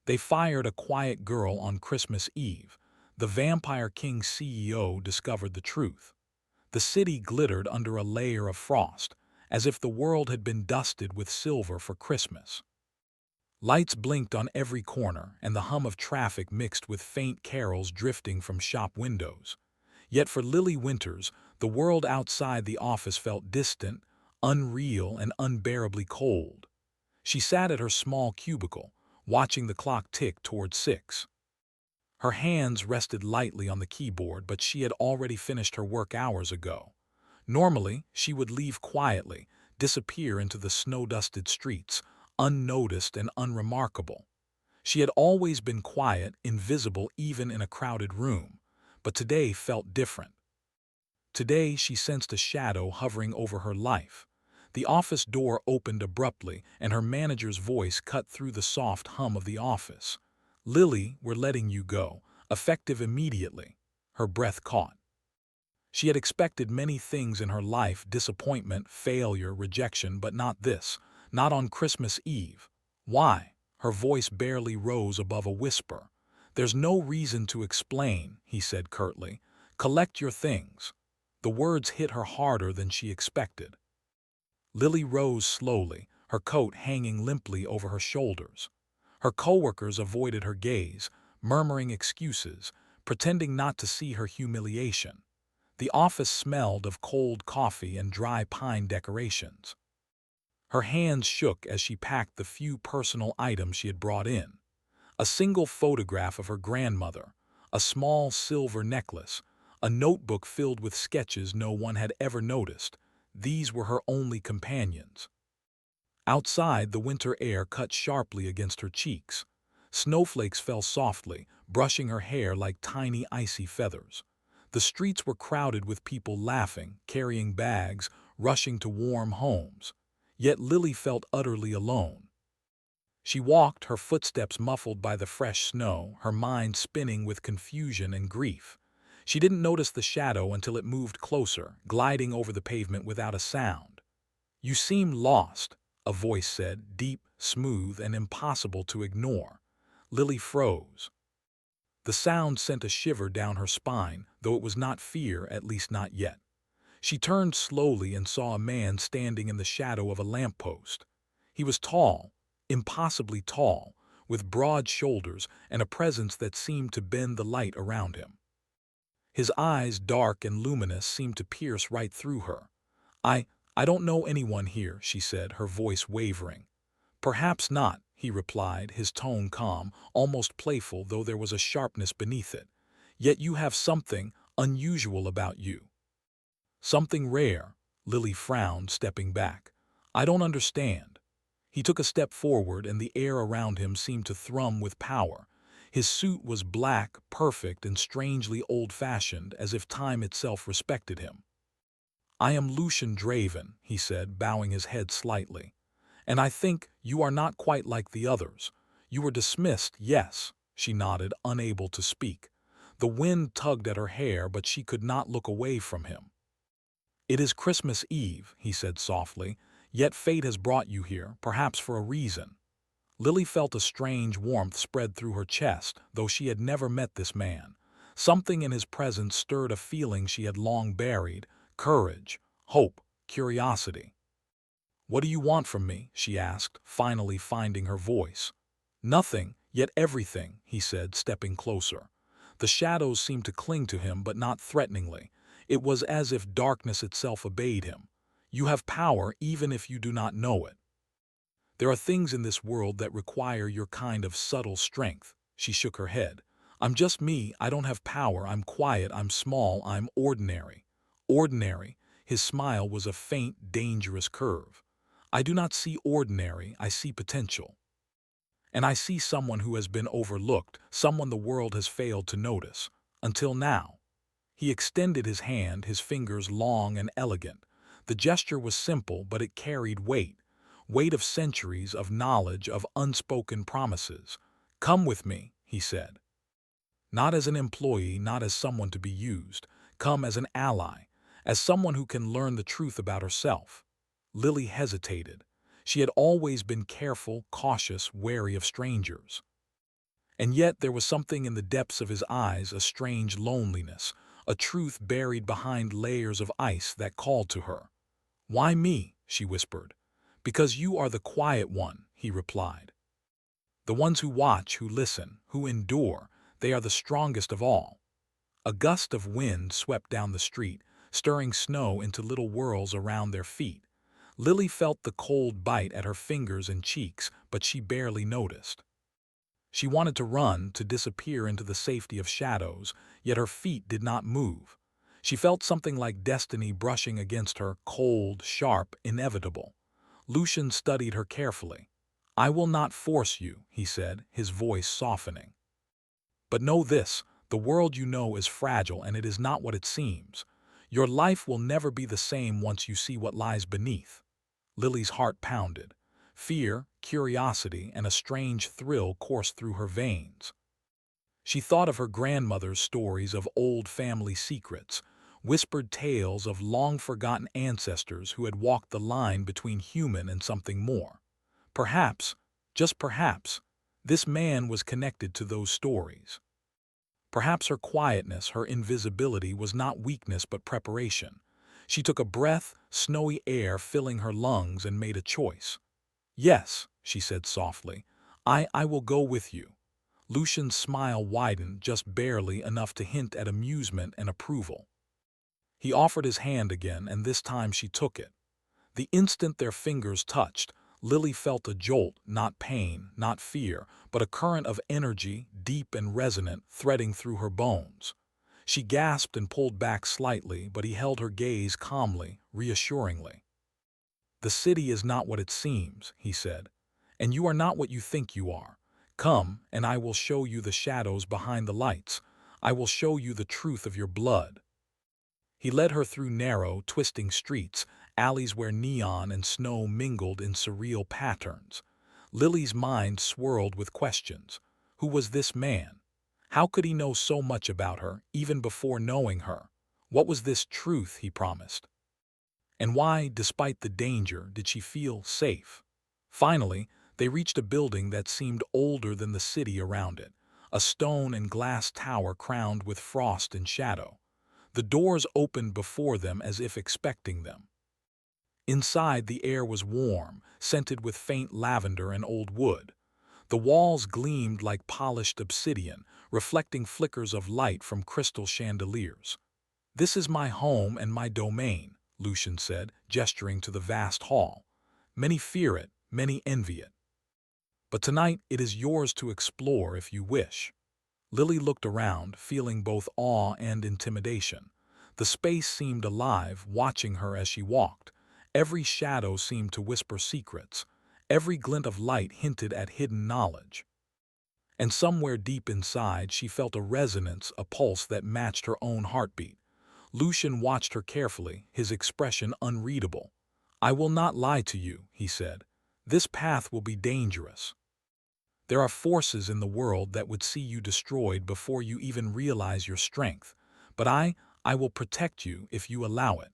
They fired a quiet girl on Christmas Eve. The Vampire King's CEO discovered the truth. The city glittered under a layer of frost, as if the world had been dusted with silver for Christmas. Lights blinked on every corner, and the hum of traffic mixed with faint carols drifting from shop windows. Yet for Lily Winters, the world outside the office felt distant, unreal, and unbearably cold. She sat at her small cubicle, watching the clock tick toward 6. Her hands rested lightly on the keyboard, but she had already finished her work hours ago. Normally, she would leave quietly, disappear into the snow-dusted streets, unnoticed and unremarkable. She had always been quiet, invisible even in a crowded room, but today felt different. Today she sensed a shadow hovering over her life. The office door opened abruptly, and her manager's voice cut through the soft hum of the office. "Lily, we're letting you go, effective immediately." Her breath caught. She had expected many things in her life: disappointment, failure, rejection, but not this, not on Christmas Eve. "Why?" Her voice barely rose above a whisper. "There's no reason to explain," he said curtly. "Collect your things." The words hit her harder than she expected. Lily rose slowly, her coat hanging limply over her shoulders. Her coworkers avoided her gaze, murmuring excuses, pretending not to see her humiliation. The office smelled of cold coffee and dry pine decorations. Her hands shook as she packed the few personal items she had brought in. A single photograph of her grandmother, a small silver necklace, a notebook filled with sketches no one had ever noticed. These were her only companions. Outside, the winter air cut sharply against her cheeks. Snowflakes fell softly, brushing her hair like tiny icy feathers. The streets were crowded with people laughing, carrying bags, rushing to warm homes. Yet Lily felt utterly alone. She walked, her footsteps muffled by the fresh snow, her mind spinning with confusion and grief. She didn't notice the shadow until it moved closer, gliding over the pavement without a sound. "You seem lost," a voice said, deep, smooth, and impossible to ignore. Lily froze. The sound sent a shiver down her spine, though it was not fear, at least not yet. She turned slowly and saw a man standing in the shadow of a lamppost. He was tall, impossibly tall, with broad shoulders and a presence that seemed to bend the light around him. His eyes, dark and luminous, seemed to pierce right through her. I don't know anyone here," she said, her voice wavering. "Perhaps not," he replied, his tone calm, almost playful, though there was a sharpness beneath it. "Yet you have something unusual about you." "Something rare," Lily frowned, stepping back. "I don't understand." He took a step forward, and the air around him seemed to thrum with power. His suit was black, perfect, and strangely old-fashioned, as if time itself respected him. "I am Lucian Draven," he said, bowing his head slightly. "And I think you are not quite like the others. You were dismissed, yes," she nodded, unable to speak. The wind tugged at her hair, but she could not look away from him. "It is Christmas Eve," he said softly, "yet fate has brought you here, perhaps for a reason." Lily felt a strange warmth spread through her chest, though she had never met this man. Something in his presence stirred a feeling she had long buried: courage, hope, curiosity. "What do you want from me?" she asked, finally finding her voice. "Nothing, yet everything," he said, stepping closer. The shadows seemed to cling to him, but not threateningly. It was as if darkness itself obeyed him. "You have power even if you do not know it. There are things in this world that require your kind of subtle strength." She shook her head. "I'm just me. I don't have power. I'm quiet. I'm small. I'm ordinary." "Ordinary?" His smile was a faint, dangerous curve. "I do not see ordinary. I see potential. And I see someone who has been overlooked, someone the world has failed to notice. Until now." He extended his hand, his fingers long and elegant. The gesture was simple, but it carried weight. Weight of centuries, of knowledge, of unspoken promises. "Come with me," he said. "Not as an employee, not as someone to be used. Come as an ally, as someone who can learn the truth about herself." Lily hesitated. She had always been careful, cautious, wary of strangers. And yet there was something in the depths of his eyes, a strange loneliness, a truth buried behind layers of ice that called to her. "Why me?" she whispered. "Because you are the quiet one," he replied. "The ones who watch, who listen, who endure, they are the strongest of all." A gust of wind swept down the street, stirring snow into little whirls around their feet. Lily felt the cold bite at her fingers and cheeks, but she barely noticed. She wanted to run, to disappear into the safety of shadows, yet her feet did not move. She felt something like destiny brushing against her, cold, sharp, inevitable. Lucian studied her carefully. "I will not force you," he said, his voice softening. "But know this, the world you know is fragile and it is not what it seems. Your life will never be the same once you see what lies beneath." Lily's heart pounded. Fear, curiosity, and a strange thrill coursed through her veins. She thought of her grandmother's stories of old family secrets, whispered tales of long-forgotten ancestors who had walked the line between human and something more. Perhaps, just perhaps, this man was connected to those stories. Perhaps her quietness, her invisibility, was not weakness but preparation. She took a breath, snowy air filling her lungs, and made a choice. "Yes," she said softly, I will go with you." Lucian's smile widened just barely enough to hint at amusement and approval. He offered his hand again, and this time she took it. The instant their fingers touched, Lily felt a jolt, not pain, not fear, but a current of energy, deep and resonant, threading through her bones. She gasped and pulled back slightly, but he held her gaze calmly, reassuringly. "The city is not what it seems," he said, "and you are not what you think you are. Come, and I will show you the shadows behind the lights. I will show you the truth of your blood." He led her through narrow, twisting streets, alleys where neon and snow mingled in surreal patterns. Lily's mind swirled with questions. Who was this man? How could he know so much about her, even before knowing her? What was this truth he promised? And why, despite the danger, did she feel safe? Finally, they reached a building that seemed older than the city around it, a stone and glass tower crowned with frost and shadow. The doors opened before them as if expecting them. Inside, the air was warm, scented with faint lavender and old wood. The walls gleamed like polished obsidian, reflecting flickers of light from crystal chandeliers. "This is my home and my domain," Lucian said, gesturing to the vast hall. "Many fear it, many envy it. But tonight it is yours to explore if you wish." Lily looked around, feeling both awe and intimidation. The space seemed alive, watching her as she walked. Every shadow seemed to whisper secrets. Every glint of light hinted at hidden knowledge. And somewhere deep inside, she felt a resonance, a pulse that matched her own heartbeat. Lucian watched her carefully, his expression unreadable. "I will not lie to you," he said. "This path will be dangerous. There are forces in the world that would see you destroyed before you even realize your strength. But I will protect you if you allow it."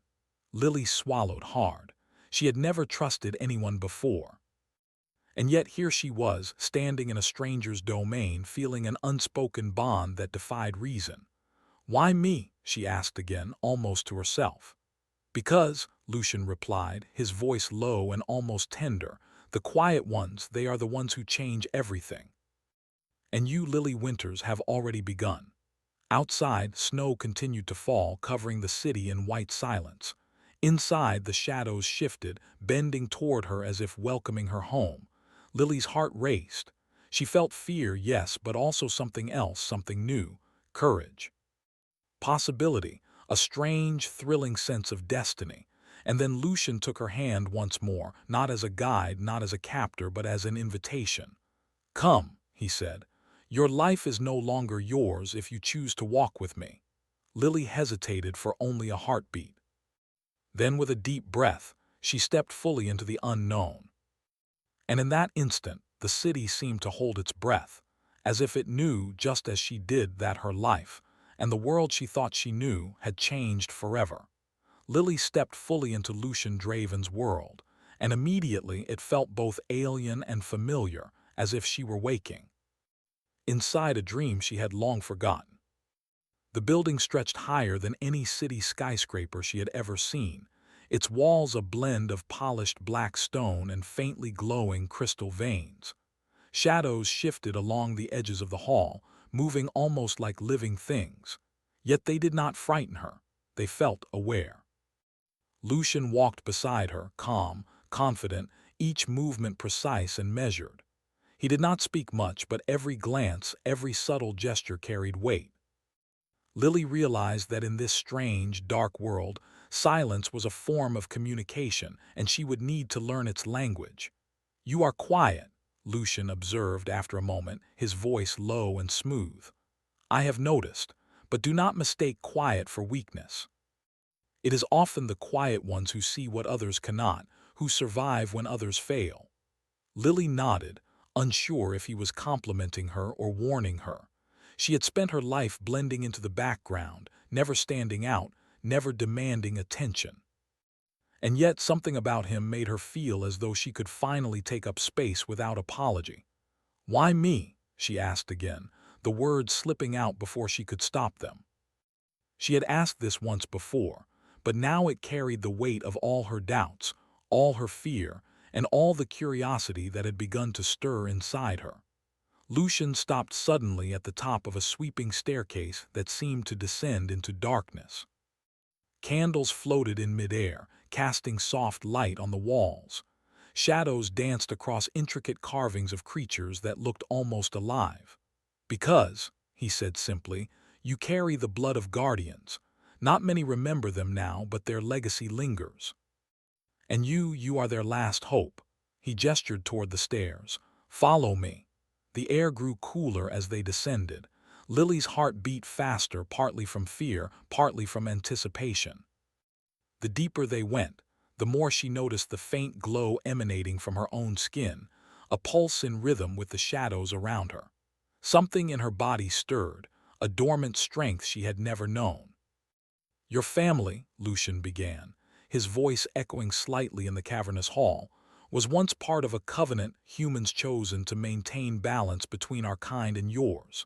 Lily swallowed hard. She had never trusted anyone before. And yet here she was, standing in a stranger's domain, feeling an unspoken bond that defied reason. "Why me?" she asked again, almost to herself. "Because," Lucian replied, his voice low and almost tender, "the quiet ones, they are the ones who change everything. And you, Lily Winters, have already begun." Outside, snow continued to fall, covering the city in white silence. Inside, the shadows shifted, bending toward her as if welcoming her home. Lily's heart raced. She felt fear, yes, but also something else, something new: courage. Possibility, a strange, thrilling sense of destiny. And then Lucian took her hand once more, not as a guide, not as a captor, but as an invitation. "Come," he said. "Your life is no longer yours if you choose to walk with me." Lily hesitated for only a heartbeat. Then, with a deep breath, she stepped fully into the unknown. And in that instant, the city seemed to hold its breath, as if it knew, just as she did, that her life, and the world she thought she knew, had changed forever. Lily stepped fully into Lucian Draven's world, and immediately it felt both alien and familiar, as if she were waking. inside a dream she had long forgotten. The building stretched higher than any city skyscraper she had ever seen, its walls a blend of polished black stone and faintly glowing crystal veins. Shadows shifted along the edges of the hall, moving almost like living things. Yet they did not frighten her. They felt aware. Lucian walked beside her, calm, confident, each movement precise and measured. He did not speak much, but every glance, every subtle gesture carried weight. Lily realized that in this strange, dark world, silence was a form of communication, and she would need to learn its language. "You are quiet," Lucian observed after a moment, his voice low and smooth. "I have noticed, but do not mistake quiet for weakness. It is often the quiet ones who see what others cannot, who survive when others fail." Lily nodded, unsure if he was complimenting her or warning her. She had spent her life blending into the background, never standing out, never demanding attention. And yet something about him made her feel as though she could finally take up space without apology. "Why me?" she asked again, the words slipping out before she could stop them. She had asked this once before, but now it carried the weight of all her doubts, all her fear, and all the curiosity that had begun to stir inside her. Lucian stopped suddenly at the top of a sweeping staircase that seemed to descend into darkness. Candles floated in midair, casting soft light on the walls. Shadows danced across intricate carvings of creatures that looked almost alive. "Because," he said simply, "you carry the blood of guardians. Not many remember them now, but their legacy lingers. And you are their last hope." He gestured toward the stairs. "Follow me." The air grew cooler as they descended. Lily's heart beat faster, partly from fear, partly from anticipation. The deeper they went, the more she noticed the faint glow emanating from her own skin, a pulse in rhythm with the shadows around her. Something in her body stirred, a dormant strength she had never known. "Your family," Lucian began, his voice echoing slightly in the cavernous hall, "was once part of a covenant humans chosen to maintain balance between our kind and yours.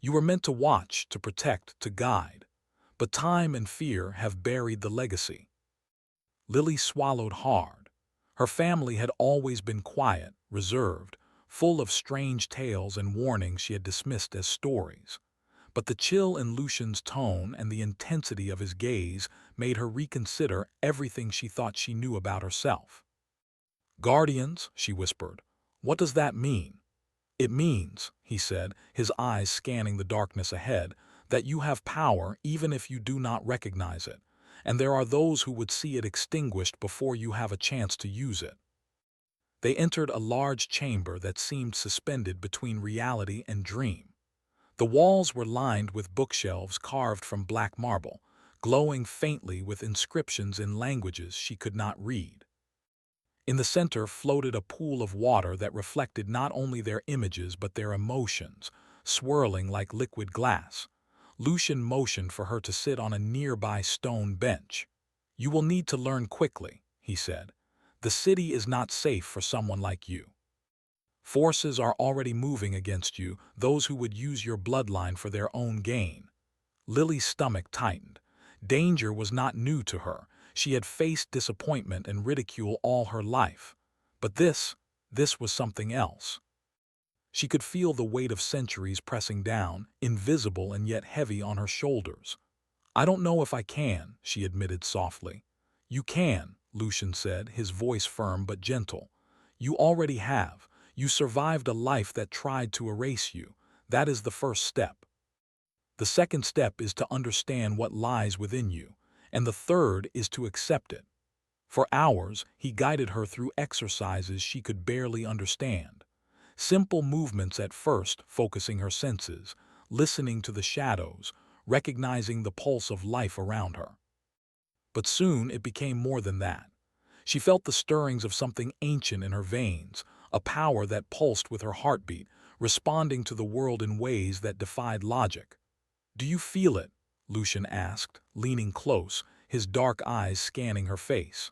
You were meant to watch, to protect, to guide. But time and fear have buried the legacy." Lily swallowed hard. Her family had always been quiet, reserved, full of strange tales and warnings she had dismissed as stories. But the chill in Lucian's tone and the intensity of his gaze made her reconsider everything she thought she knew about herself. "Guardians," she whispered. "What does that mean?" "It means," he said, his eyes scanning the darkness ahead, "that you have power even if you do not recognize it, and there are those who would see it extinguished before you have a chance to use it." They entered a large chamber that seemed suspended between reality and dream. The walls were lined with bookshelves carved from black marble, glowing faintly with inscriptions in languages she could not read. In the center floated a pool of water that reflected not only their images but their emotions, swirling like liquid glass. Lucian motioned for her to sit on a nearby stone bench. "You will need to learn quickly," he said. "The city is not safe for someone like you. Forces are already moving against you, those who would use your bloodline for their own gain." Lily's stomach tightened. Danger was not new to her. She had faced disappointment and ridicule all her life. But this was something else. She could feel the weight of centuries pressing down, invisible and yet heavy on her shoulders. "I don't know if I can," she admitted softly. "You can," Lucian said, his voice firm but gentle. "You already have. You survived a life that tried to erase you. That is the first step. The second step is to understand what lies within you, and the third is to accept it." For hours, he guided her through exercises she could barely understand. Simple movements at first, focusing her senses, listening to the shadows, recognizing the pulse of life around her. But soon it became more than that. She felt the stirrings of something ancient in her veins, a power that pulsed with her heartbeat, responding to the world in ways that defied logic. "Do you feel it?" Lucian asked, leaning close, his dark eyes scanning her face.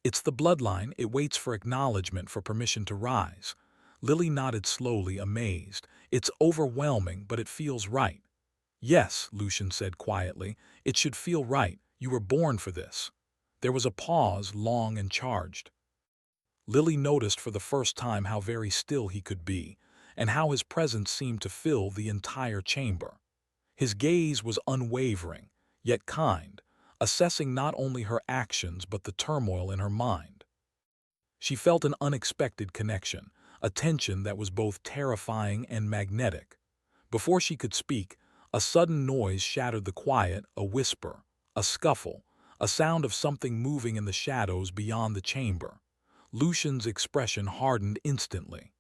"It's the bloodline. It waits for acknowledgement, for permission to rise." Lily nodded slowly, amazed. It's overwhelming, but it feels right. Yes, Lucian said quietly, it should feel right. You were born for this. There was a pause, long and charged. Lily noticed for the first time how very still he could be, and how his presence seemed to fill the entire chamber. His gaze was unwavering, yet kind, assessing not only her actions but the turmoil in her mind. She felt an unexpected connection, a tension that was both terrifying and magnetic. Before she could speak, a sudden noise shattered the quiet, a whisper, a scuffle, a sound of something moving in the shadows beyond the chamber. Lucian's expression hardened instantly.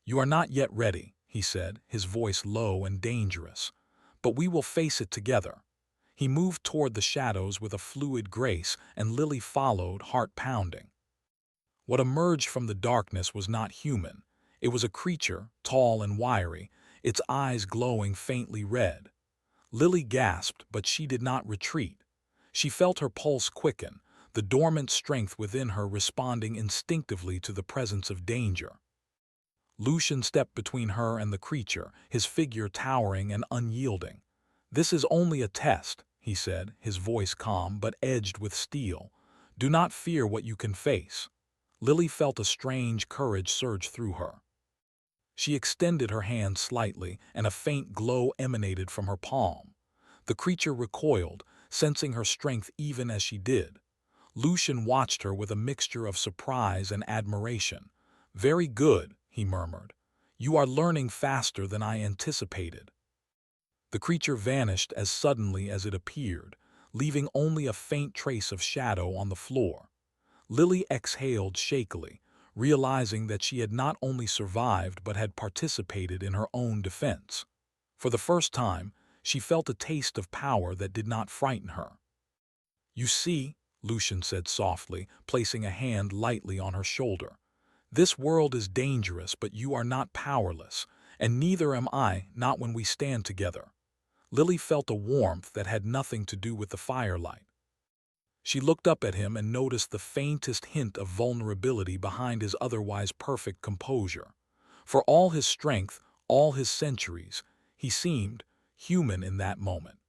"You are not yet ready," he said, his voice low and dangerous. "But we will face it together." He moved toward the shadows with a fluid grace, and Lily followed, heart pounding. What emerged from the darkness was not human. It was a creature, tall and wiry, its eyes glowing faintly red. Lily gasped, but she did not retreat. She felt her pulse quicken, the dormant strength within her responding instinctively to the presence of danger. Lucian stepped between her and the creature, his figure towering and unyielding. "This is only a test," he said, his voice calm but edged with steel. "Do not fear what you can face." Lily felt a strange courage surge through her. She extended her hand slightly, and a faint glow emanated from her palm. The creature recoiled, sensing her strength even as she did. Lucian watched her with a mixture of surprise and admiration. "Very good," he murmured. "You are learning faster than I anticipated." The creature vanished as suddenly as it appeared, leaving only a faint trace of shadow on the floor. Lily exhaled shakily, realizing that she had not only survived but had participated in her own defense. For the first time, she felt a taste of power that did not frighten her. "You see," Lucian said softly, placing a hand lightly on her shoulder, "this world is dangerous, but you are not powerless, and neither am I, not when we stand together." Lily felt a warmth that had nothing to do with the firelight. She looked up at him and noticed the faintest hint of vulnerability behind his otherwise perfect composure. For all his strength, all his centuries, he seemed human in that moment.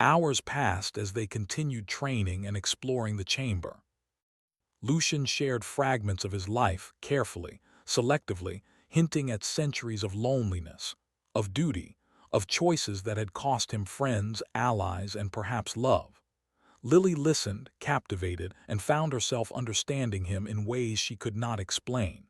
Hours passed as they continued training and exploring the chamber. Lucian shared fragments of his life, carefully, selectively, hinting at centuries of loneliness, of duty, of choices that had cost him friends, allies, and perhaps love. Lily listened, captivated, and found herself understanding him in ways she could not explain.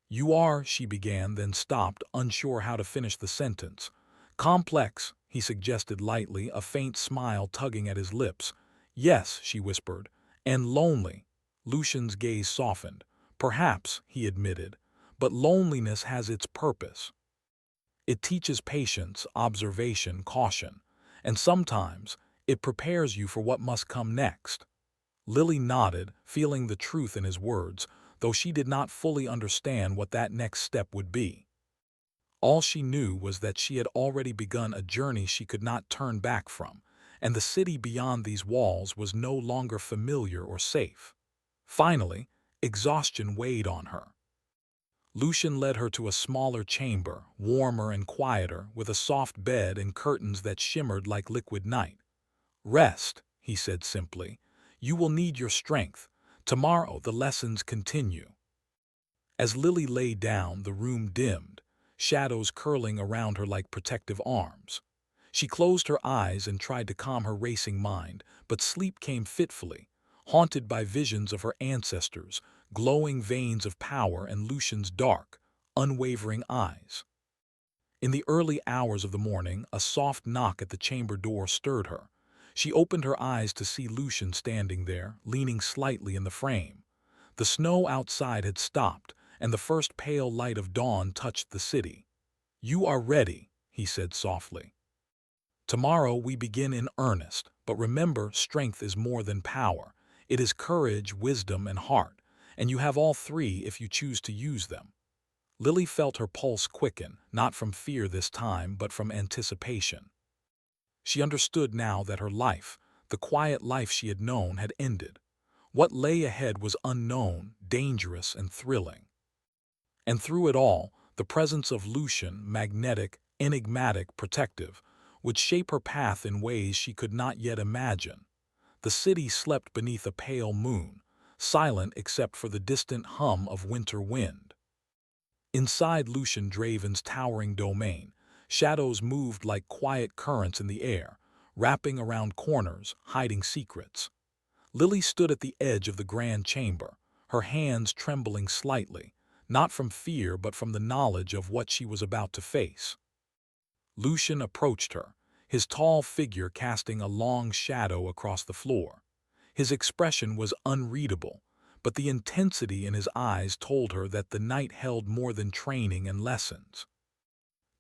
"You are," she began, then stopped, unsure how to finish the sentence. "Complex," he suggested lightly, a faint smile tugging at his lips. "Yes," she whispered, "and lonely." Lucian's gaze softened. "Perhaps," he admitted, "but loneliness has its purpose. It teaches patience, observation, caution, and sometimes it prepares you for what must come next." Lily nodded, feeling the truth in his words, though she did not fully understand what that next step would be. All she knew was that she had already begun a journey she could not turn back from, and the city beyond these walls was no longer familiar or safe. Finally, exhaustion weighed on her. Lucian led her to a smaller chamber, warmer and quieter, with a soft bed and curtains that shimmered like liquid night. "Rest," he said simply. "You will need your strength. Tomorrow the lessons continue." As Lily lay down, the room dimmed, shadows curling around her like protective arms. She closed her eyes and tried to calm her racing mind, but sleep came fitfully, haunted by visions of her ancestors, glowing veins of power, and Lucian's dark, unwavering eyes. In the early hours of the morning, a soft knock at the chamber door stirred her. She opened her eyes to see Lucian standing there, leaning slightly in the frame. The snow outside had stopped, and the first pale light of dawn touched the city. "You are ready," he said softly. "Tomorrow we begin in earnest, but remember, strength is more than power. It is courage, wisdom, and heart, and you have all three if you choose to use them." Lily felt her pulse quicken, not from fear this time, but from anticipation. She understood now that her life, the quiet life she had known, had ended. What lay ahead was unknown, dangerous, and thrilling. And through it all, the presence of Lucian, magnetic, enigmatic, protective, would shape her path in ways she could not yet imagine. The city slept beneath a pale moon, silent except for the distant hum of winter wind. Inside Lucian Draven's towering domain, shadows moved like quiet currents in the air, wrapping around corners, hiding secrets. Lily stood at the edge of the grand chamber, her hands trembling slightly, not from fear but from the knowledge of what she was about to face. Lucian approached her, his tall figure casting a long shadow across the floor. His expression was unreadable, but the intensity in his eyes told her that the night held more than training and lessons.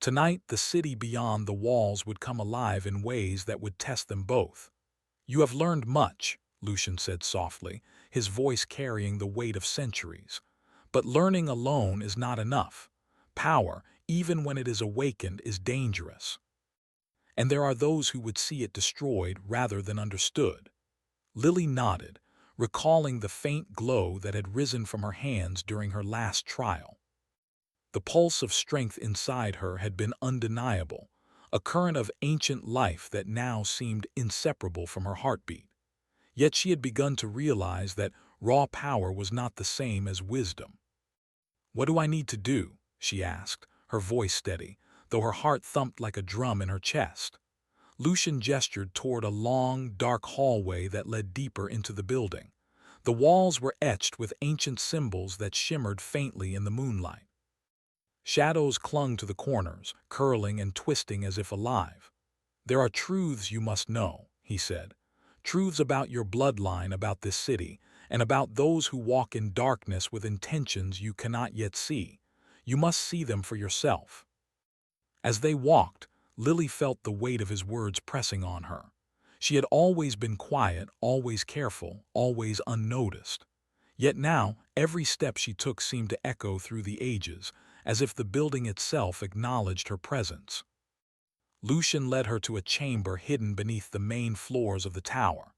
Tonight, the city beyond the walls would come alive in ways that would test them both. "You have learned much," Lucian said softly, his voice carrying the weight of centuries. "But learning alone is not enough. Power, even when it is awakened, is dangerous. And there are those who would see it destroyed rather than understood." Lily nodded, recalling the faint glow that had risen from her hands during her last trial. The pulse of strength inside her had been undeniable, a current of ancient life that now seemed inseparable from her heartbeat. Yet she had begun to realize that raw power was not the same as wisdom. "What do I need to do?" she asked, her voice steady, though her heart thumped like a drum in her chest. Lucian gestured toward a long, dark hallway that led deeper into the building. The walls were etched with ancient symbols that shimmered faintly in the moonlight. Shadows clung to the corners, curling and twisting as if alive. "There are truths you must know," he said. "Truths about your bloodline, about this city, and about those who walk in darkness with intentions you cannot yet see. You must see them for yourself." As they walked, Lily felt the weight of his words pressing on her. She had always been quiet, always careful, always unnoticed. Yet now, every step she took seemed to echo through the ages, as if the building itself acknowledged her presence. Lucian led her to a chamber hidden beneath the main floors of the tower.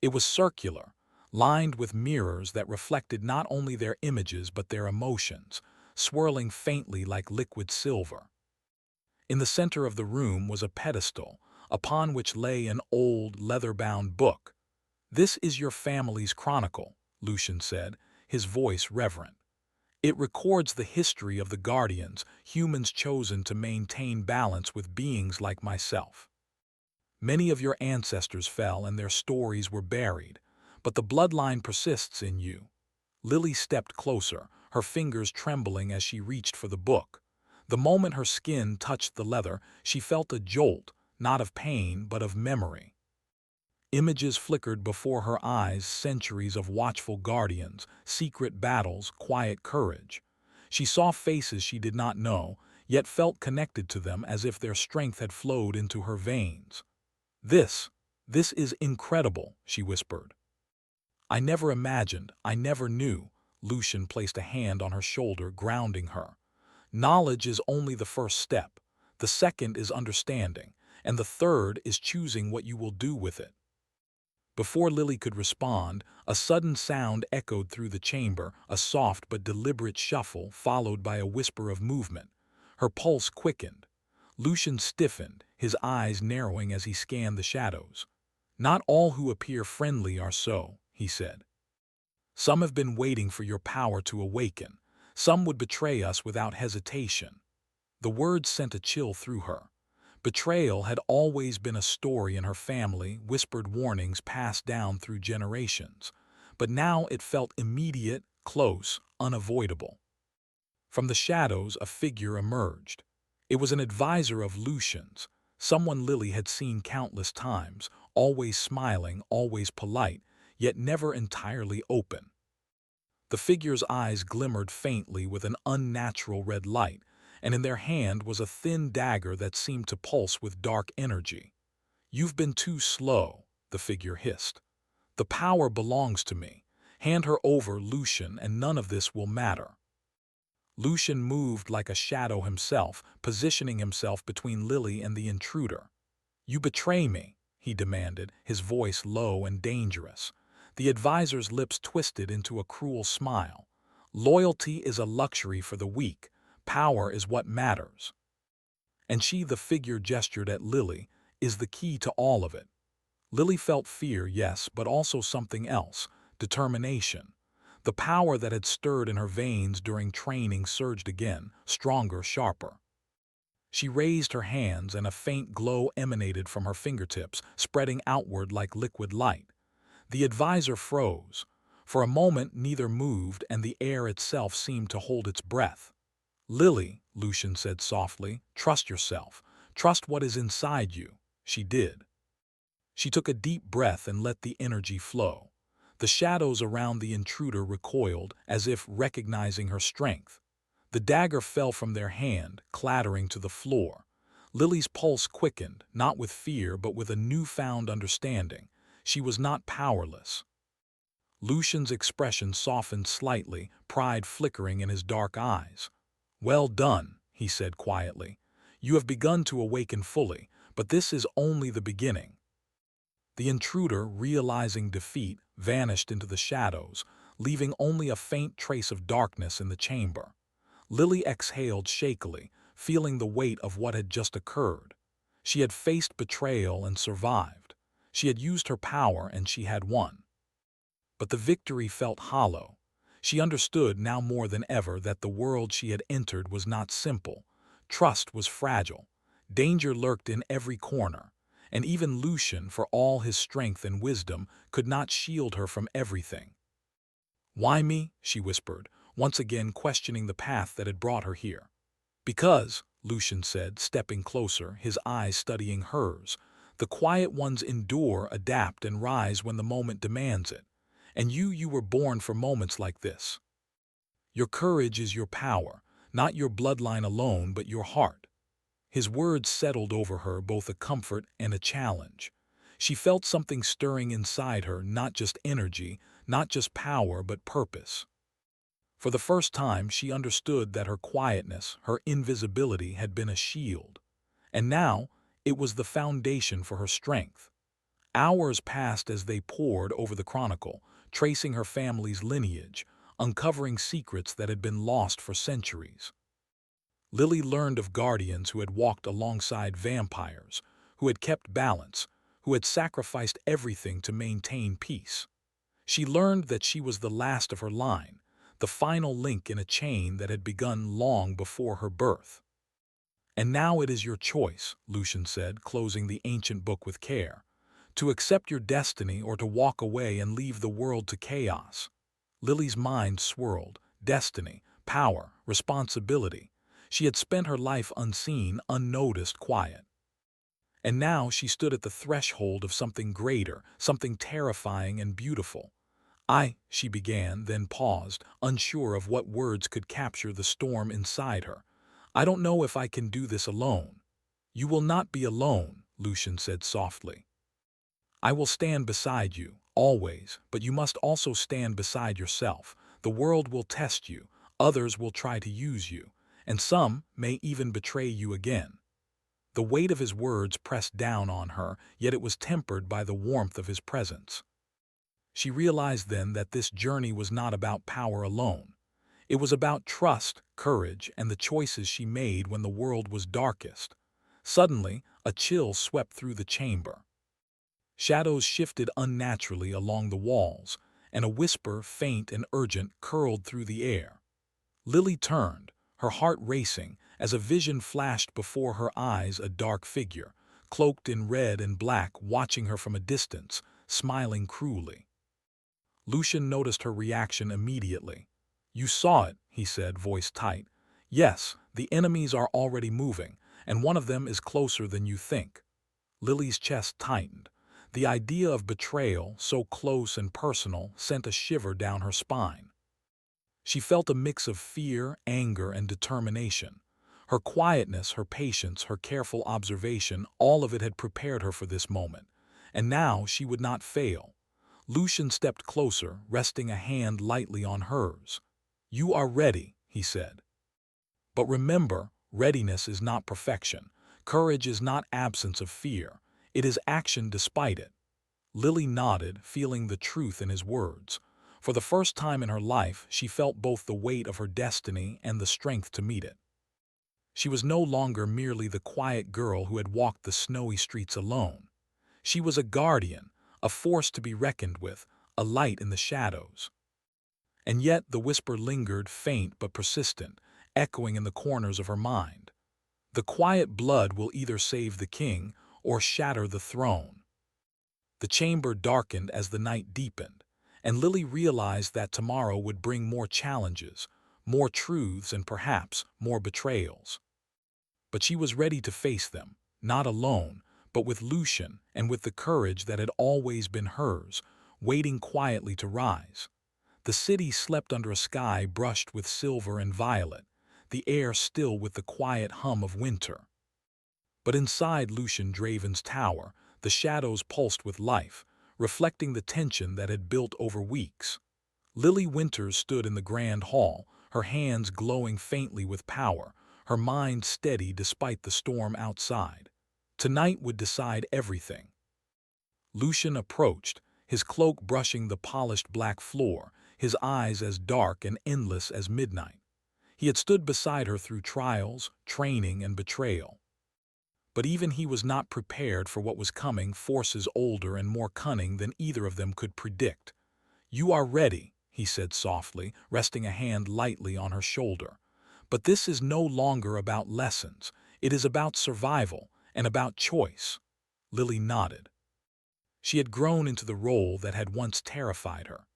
It was circular, lined with mirrors that reflected not only their images but their emotions, swirling faintly like liquid silver. In the center of the room was a pedestal, upon which lay an old, leather-bound book. "This is your family's chronicle," Lucian said, his voice reverent. "It records the history of the Guardians, humans chosen to maintain balance with beings like myself. Many of your ancestors fell and their stories were buried, but the bloodline persists in you." Lily stepped closer, her fingers trembling as she reached for the book. The moment her skin touched the leather, she felt a jolt, not of pain but of memory. Images flickered before her eyes, centuries of watchful guardians, secret battles, quiet courage. She saw faces she did not know, yet felt connected to them as if their strength had flowed into her veins. This is incredible," she whispered. "I never imagined, I never knew." Lucian placed a hand on her shoulder, grounding her. "Knowledge is only the first step. The second is understanding, and the third is choosing what you will do with it." Before Lily could respond, a sudden sound echoed through the chamber, a soft but deliberate shuffle followed by a whisper of movement. Her pulse quickened. Lucian stiffened, his eyes narrowing as he scanned the shadows. "Not all who appear friendly are so," he said. "Some have been waiting for your power to awaken. Some would betray us without hesitation." The words sent a chill through her. Betrayal had always been a story in her family, whispered warnings passed down through generations. But now it felt immediate, close, unavoidable. From the shadows, a figure emerged. It was an advisor of Lucian's, someone Lily had seen countless times, always smiling, always polite, yet never entirely open. The figure's eyes glimmered faintly with an unnatural red light, and in their hand was a thin dagger that seemed to pulse with dark energy. "You've been too slow," the figure hissed. "The power belongs to me. Hand her over, Lucian, and none of this will matter." Lucian moved like a shadow himself, positioning himself between Lily and the intruder. "You betray me," he demanded, his voice low and dangerous. The advisor's lips twisted into a cruel smile. Loyalty is a luxury for the weak. Power is what matters. And she, the figure gestured at Lily, is the key to all of it. Lily felt fear, yes, but also something else, determination. The power that had stirred in her veins during training surged again, stronger, sharper. She raised her hands and a faint glow emanated from her fingertips, spreading outward like liquid light. The advisor froze. For a moment neither moved and the air itself seemed to hold its breath. "Lily," Lucian said softly, "trust yourself. Trust what is inside you." She did. She took a deep breath and let the energy flow. The shadows around the intruder recoiled, as if recognizing her strength. The dagger fell from their hand, clattering to the floor. Lily's pulse quickened, not with fear but with a newfound understanding. She was not powerless. Lucian's expression softened slightly, pride flickering in his dark eyes. "Well done," he said quietly. "You have begun to awaken fully, but this is only the beginning." The intruder, realizing defeat, vanished into the shadows, leaving only a faint trace of darkness in the chamber. Lily exhaled shakily, feeling the weight of what had just occurred. She had faced betrayal and survived. She had used her power and she had won. But the victory felt hollow. She understood now more than ever that the world she had entered was not simple. Trust was fragile. Danger lurked in every corner. And even Lucian, for all his strength and wisdom, could not shield her from everything. "Why me?" she whispered, once again questioning the path that had brought her here. "Because," Lucian said, stepping closer, his eyes studying hers, "the quiet ones endure, adapt, and rise when the moment demands it. And you were born for moments like this. Your courage is your power, not your bloodline alone, but your heart." His words settled over her, both a comfort and a challenge. She felt something stirring inside her, not just energy, not just power, but purpose. For the first time, she understood that her quietness, her invisibility, had been a shield. And now, it was the foundation for her strength. Hours passed as they pored over the chronicle, tracing her family's lineage, uncovering secrets that had been lost for centuries. Lily learned of guardians who had walked alongside vampires, who had kept balance, who had sacrificed everything to maintain peace. She learned that she was the last of her line, the final link in a chain that had begun long before her birth. "And now it is your choice," Lucian said, closing the ancient book with care, "to accept your destiny or to walk away and leave the world to chaos." Lily's mind swirled. Destiny, power, responsibility. She had spent her life unseen, unnoticed, quiet. And now she stood at the threshold of something greater, something terrifying and beautiful. She began, then paused, unsure of what words could capture the storm inside her. "I don't know if I can do this alone." "You will not be alone," Lucian said softly. "I will stand beside you, always, but you must also stand beside yourself. The world will test you, others will try to use you, and some may even betray you again." The weight of his words pressed down on her, yet it was tempered by the warmth of his presence. She realized then that this journey was not about power alone. It was about trust, courage, and the choices she made when the world was darkest. Suddenly, a chill swept through the chamber. Shadows shifted unnaturally along the walls, and a whisper, faint and urgent, curled through the air. Lily turned, her heart racing, as a vision flashed before her eyes, a dark figure, cloaked in red and black, watching her from a distance, smiling cruelly. Lucian noticed her reaction immediately. "You saw it," he said, voice tight. "Yes, the enemies are already moving, and one of them is closer than you think." Lily's chest tightened. The idea of betrayal, so close and personal, sent a shiver down her spine. She felt a mix of fear, anger, and determination. Her quietness, her patience, her careful observation, all of it had prepared her for this moment. And now she would not fail. Lucian stepped closer, resting a hand lightly on hers. "You are ready," he said. "But remember, readiness is not perfection. Courage is not absence of fear. It is action despite it." Lily nodded, feeling the truth in his words. For the first time in her life, she felt both the weight of her destiny and the strength to meet it. She was no longer merely the quiet girl who had walked the snowy streets alone. She was a guardian, a force to be reckoned with, a light in the shadows. And yet the whisper lingered, faint but persistent, echoing in the corners of her mind. The quiet blood will either save the king or shatter the throne. The chamber darkened as the night deepened, and Lily realized that tomorrow would bring more challenges, more truths, and perhaps more betrayals. But she was ready to face them, not alone, but with Lucian and with the courage that had always been hers, waiting quietly to rise. The city slept under a sky brushed with silver and violet, the air still with the quiet hum of winter. But inside Lucian Draven's tower, the shadows pulsed with life, reflecting the tension that had built over weeks. Lily Winters stood in the grand hall, her hands glowing faintly with power, her mind steady despite the storm outside. Tonight would decide everything. Lucian approached, his cloak brushing the polished black floor, his eyes as dark and endless as midnight. He had stood beside her through trials, training, and betrayal. But even he was not prepared for what was coming, forces older and more cunning than either of them could predict. "You are ready," he said softly, resting a hand lightly on her shoulder. "But this is no longer about lessons. It is about survival and about choice." Lily nodded. She had grown into the role that had once terrified her.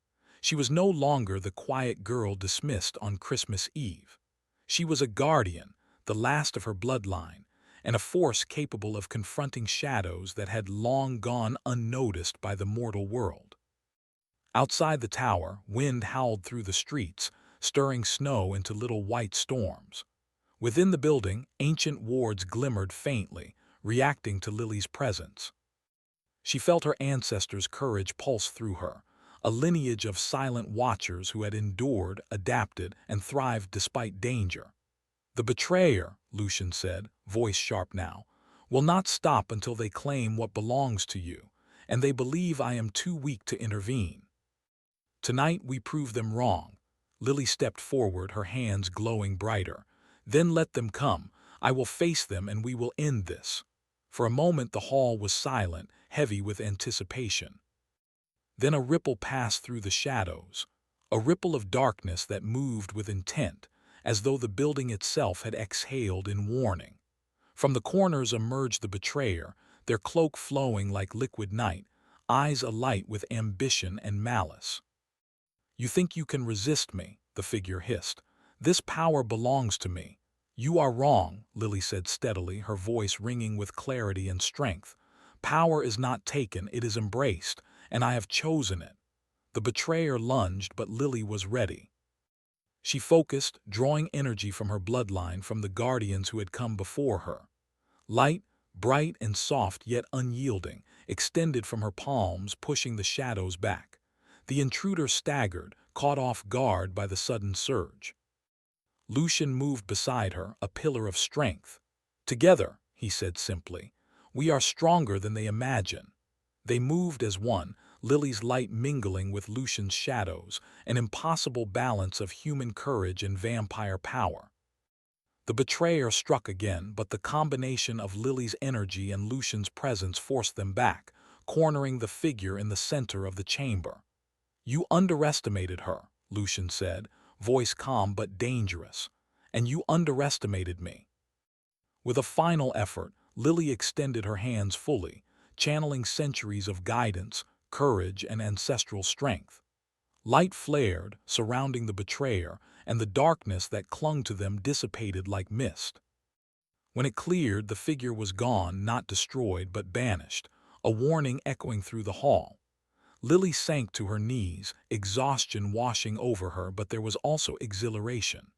She was no longer the quiet girl dismissed on Christmas Eve. She was a guardian, the last of her bloodline, and a force capable of confronting shadows that had long gone unnoticed by the mortal world. Outside the tower, wind howled through the streets, stirring snow into little white storms. Within the building, ancient wards glimmered faintly, reacting to Lily's presence. She felt her ancestors' courage pulse through her, a lineage of silent watchers who had endured, adapted, and thrived despite danger. "The betrayer," Lucian said, voice sharp now, "will not stop until they claim what belongs to you, and they believe I am too weak to intervene. Tonight we prove them wrong." Lily stepped forward, her hands glowing brighter. "Then let them come. I will face them and we will end this." For a moment the hall was silent, heavy with anticipation. Then a ripple passed through the shadows, a ripple of darkness that moved with intent, as though the building itself had exhaled in warning. From the corners emerged the betrayer, their cloak flowing like liquid night, eyes alight with ambition and malice. "You think you can resist me," the figure hissed. "This power belongs to me." "You are wrong," Lily said steadily, her voice ringing with clarity and strength. "Power is not taken, it is embraced, and I have chosen it." The betrayer lunged, but Lily was ready. She focused, drawing energy from her bloodline, from the guardians who had come before her. Light, bright and soft yet unyielding, extended from her palms, pushing the shadows back. The intruder staggered, caught off guard by the sudden surge. Lucian moved beside her, a pillar of strength. "Together," he said simply, "we are stronger than they imagine." They moved as one, Lily's light mingling with Lucian's shadows, an impossible balance of human courage and vampire power. The betrayer struck again, but the combination of Lily's energy and Lucian's presence forced them back, cornering the figure in the center of the chamber. "You underestimated her," Lucian said, voice calm but dangerous. "And you underestimated me." With a final effort, Lily extended her hands fully, channeling centuries of guidance, courage, and ancestral strength. Light flared, surrounding the betrayer, and the darkness that clung to them dissipated like mist. When it cleared, the figure was gone, not destroyed but banished, a warning echoing through the hall. Lily sank to her knees, exhaustion washing over her, but there was also exhilaration.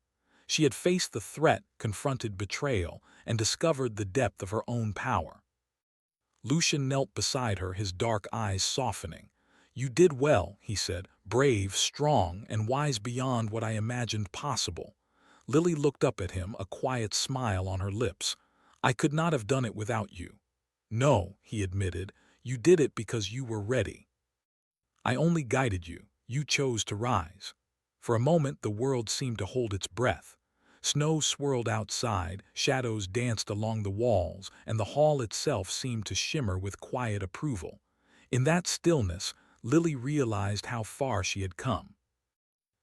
She had faced the threat, confronted betrayal, and discovered the depth of her own power. Lucian knelt beside her, his dark eyes softening. "You did well," he said, "brave, strong, and wise beyond what I imagined possible." Lily looked up at him, a quiet smile on her lips. "I could not have done it without you." "No," he admitted, "you did it because you were ready." "I only guided you. You chose to rise. For a moment the world seemed to hold its breath. Snow swirled outside, shadows danced along the walls, and the hall itself seemed to shimmer with quiet approval. In that stillness, Lily realized how far she had come.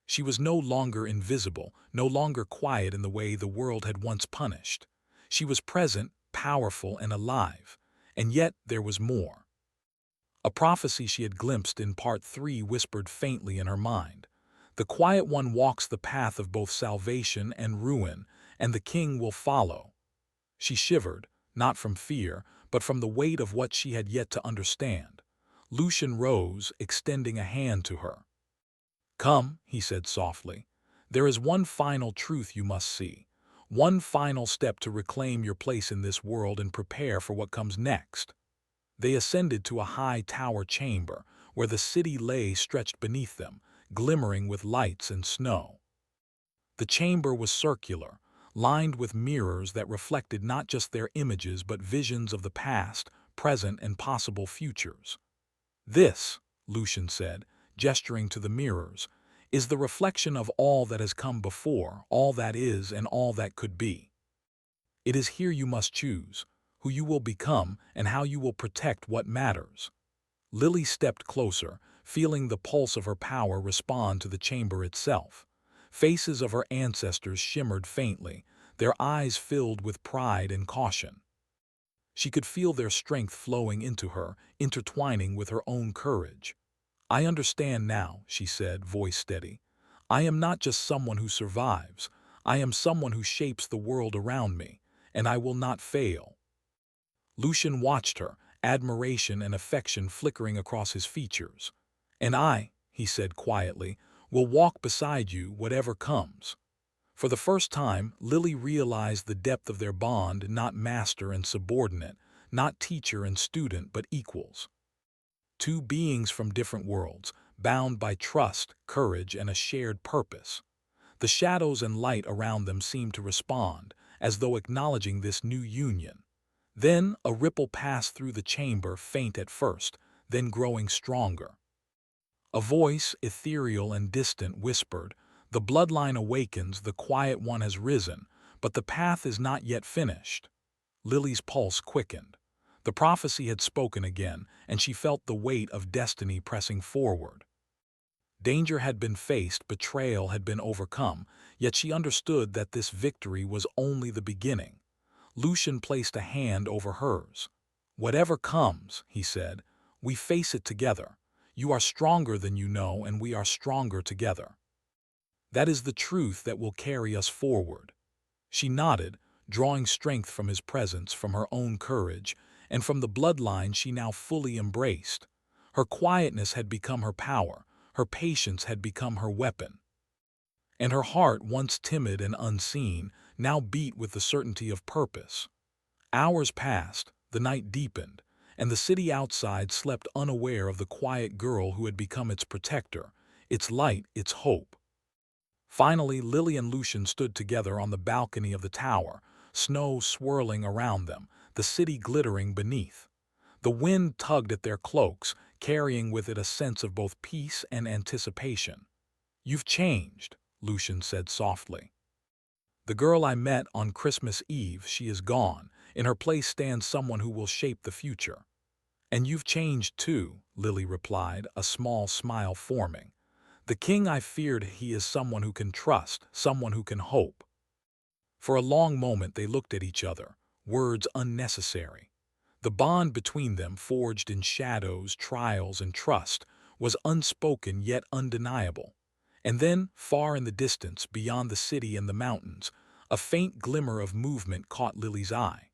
She was no longer invisible, no longer quiet in the way the world had once punished. She was present, powerful, and alive. And yet there was more. A prophecy she had glimpsed in Part 3 whispered faintly in her mind. The Quiet One walks the path of both salvation and ruin, and the king will follow. She shivered, not from fear, but from the weight of what she had yet to understand. Lucian rose, extending a hand to her. "Come," he said softly. "There is one final truth you must see. One final step to reclaim your place in this world and prepare for what comes next." They ascended to a high tower chamber, where the city lay stretched beneath them, glimmering with lights and snow. The chamber was circular, lined with mirrors that reflected not just their images but visions of the past, present, and possible futures. "This," Lucian said, gesturing to the mirrors, "is the reflection of all that has come before, all that is, and all that could be. It is here you must choose, who you will become and how you will protect what matters." Lily stepped closer, feeling the pulse of her power respond to the chamber itself. Faces of her ancestors shimmered faintly, their eyes filled with pride and caution. She could feel their strength flowing into her, intertwining with her own courage. "I understand now," she said, voice steady. "I am not just someone who survives. I am someone who shapes the world around me, and I will not fail." Lucian watched her, admiration and affection flickering across his features. "And I," he said quietly, "will walk beside you whatever comes." For the first time, Lily realized the depth of their bond, not master and subordinate, not teacher and student, but equals. Two beings from different worlds, bound by trust, courage, and a shared purpose. The shadows and light around them seemed to respond, as though acknowledging this new union. Then a ripple passed through the chamber, faint at first, then growing stronger. A voice, ethereal and distant, whispered, "The bloodline awakens, the Quiet One has risen, but the path is not yet finished." Lily's pulse quickened. The prophecy had spoken again, and she felt the weight of destiny pressing forward. Danger had been faced, betrayal had been overcome, yet she understood that this victory was only the beginning. Lucian placed a hand over hers. "Whatever comes," he said, "we face it together. You are stronger than you know, and we are stronger together. That is the truth that will carry us forward." She nodded, drawing strength from his presence, from her own courage, and from the bloodline she now fully embraced. Her quietness had become her power, her patience had become her weapon. And her heart, once timid and unseen, now beat with the certainty of purpose. Hours passed, the night deepened, and the city outside slept unaware of the quiet girl who had become its protector, its light, its hope. Finally, Lily and Lucian stood together on the balcony of the tower, snow swirling around them, the city glittering beneath. The wind tugged at their cloaks, carrying with it a sense of both peace and anticipation. "You've changed," Lucian said softly. "The girl I met on Christmas Eve, she is gone. In her place stands someone who will shape the future." "And you've changed too," Lily replied, a small smile forming. "The king I feared, he is someone who can trust, someone who can hope." For a long moment they looked at each other, words unnecessary. The bond between them, forged in shadows, trials, and trust, was unspoken yet undeniable. And then, far in the distance, beyond the city and the mountains, a faint glimmer of movement caught Lily's eye.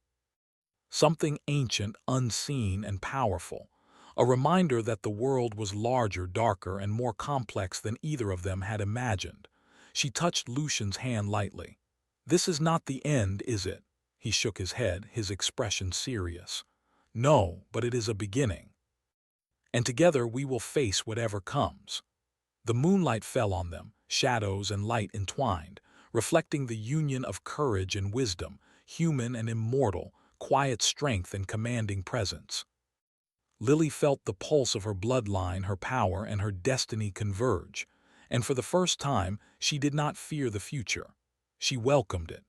Something ancient, unseen, and powerful. A reminder that the world was larger, darker, and more complex than either of them had imagined. She touched Lucian's hand lightly. "This is not the end, is it?" He shook his head, his expression serious. "No, but it is a beginning. And together we will face whatever comes." The moonlight fell on them, shadows and light entwined, reflecting the union of courage and wisdom, human and immortal, quiet strength and commanding presence. Lily felt the pulse of her bloodline, her power, and her destiny converge, and for the first time she did not fear the future. She welcomed it.